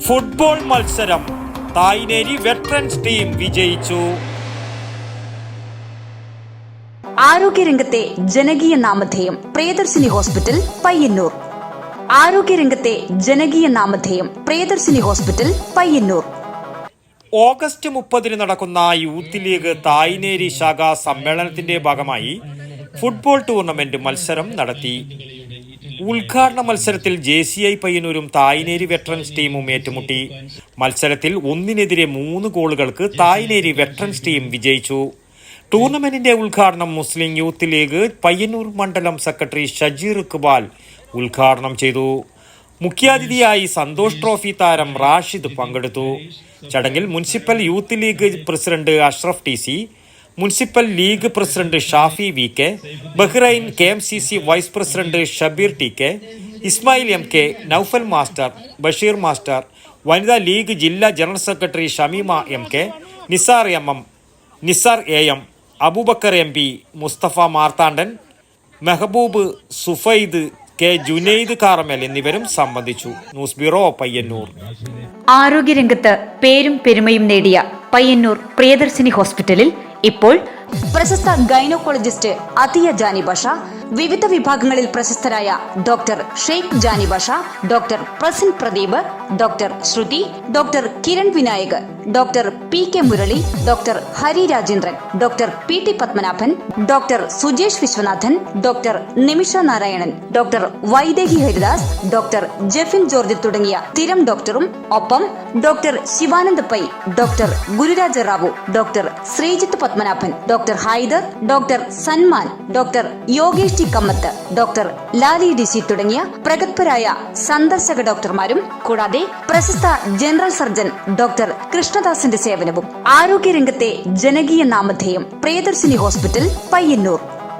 Football മത്സരം Thayineri veterans team വിജയിച്ചു. ആരോഗ്യരംഗത്തെ ജനകീയ നാമധേയം പ്രിയദർശിനി ഹോസ്പിറ്റൽ പയ്യന്നൂർ. ആരോഗ്യരംഗത്തെ ജനകീയ നാമധേയം പ്രിയദർശിനി ഹോസ്പിറ്റൽ പയ്യന്നൂർ. ഓഗസ്റ്റ് 30 നടക്കുന്ന യൂത്ത് ലീഗ് തായ്നേരി ശാഖാ സമ്മേളനത്തിന്റെ ഭാഗമായി ഫുട്ബോൾ ടൂർണമെന്റ് മത്സരം നടത്തി. ഉദ്ഘാടന മത്സരത്തിൽ JCI പയ്യന്നൂരും തായ്നേരി വെറ്ററൻസ് ടീമും ഏറ്റുമുട്ടി. മത്സരത്തിൽ 1-3 ഗോളുകൾക്ക് തായ്നേരി വെറ്ററൻസ് ടീം വിജയിച്ചു. ടൂർണമെന്റിന്റെ ഉദ്ഘാടനം മുസ്ലിം യൂത്ത് ലീഗ് പയ്യന്നൂർ മണ്ഡലം സെക്രട്ടറി ഷജീർ ഇഖ്ബാൽ ഉദ്ഘാടനം ചെയ്തു. മുഖ്യാതിഥിയായി സന്തോഷ് ട്രോഫി താരം റാഷിദ് പങ്കെടുത്തു. ചടങ്ങിൽ municipal youth league president Ashraf TC, municipal league president Shafi VK, Bahrain KMCC vice president Shabeer TK, Ismail MK, Noufal master, Basheer master, വനിതാ ലീഗ് ജില്ലാ general secretary Shameema MK, Nisar MM, Nisar AM, Abubakar MP, Mustafa Marthandan, Mehboob, Sufaid K, Junaid Karamal എന്നിവരും സംബന്ധിച്ചു. News bureau Payyanur. ആരോഗ്യരംഗത്ത് പേരും പെരുമയും നേടിയ പയ്യന്നൂർ പ്രിയദർശിനി ഹോസ്പിറ്റലിൽ ഇപ്പോൾ പ്രശസ്ത ഗൈനക്കോളജിസ്റ്റ് അതിയ ജാനി ബഷ, വിവിധ വിഭാഗങ്ങളിൽ പ്രശസ്തരായ doctor Sheikh Jani Basha, doctor Prasin Pradeep, doctor Shruti, doctor Kiran Vinayak, doctor PK Murali, doctor Hari Rajendran, doctor PT Padmanabhan, doctor Sujesh Viswanathan, doctor Nimisha Narayanan, doctor Vaidehi Haridas, doctor Jefin George തുടങ്ങിയ സ്ഥിരം ഡോക്ടറും ഒപ്പം doctor Shivanand Pai, doctor Gururaja Rao, doctor Sreejith Padmanabhan, doctor Haider, doctor Sanman, doctor Yogesh T Kamath, doctor Lali DC തുടങ്ങിയ പ്രഗത്ഭരായ സന്ദർശക ഡോക്ടർമാരും കൂടാതെ പ്രശസ്ത ജനറൽ സർജൻ ഡോക്ടർ കൃഷ്ണദാസിന്റെ സേവനവും. ആരോഗ്യരംഗത്തെ ജനകീയ നാമധേയം പ്രിയദർശിനി ഹോസ്പിറ്റൽ പയ്യന്നൂർ.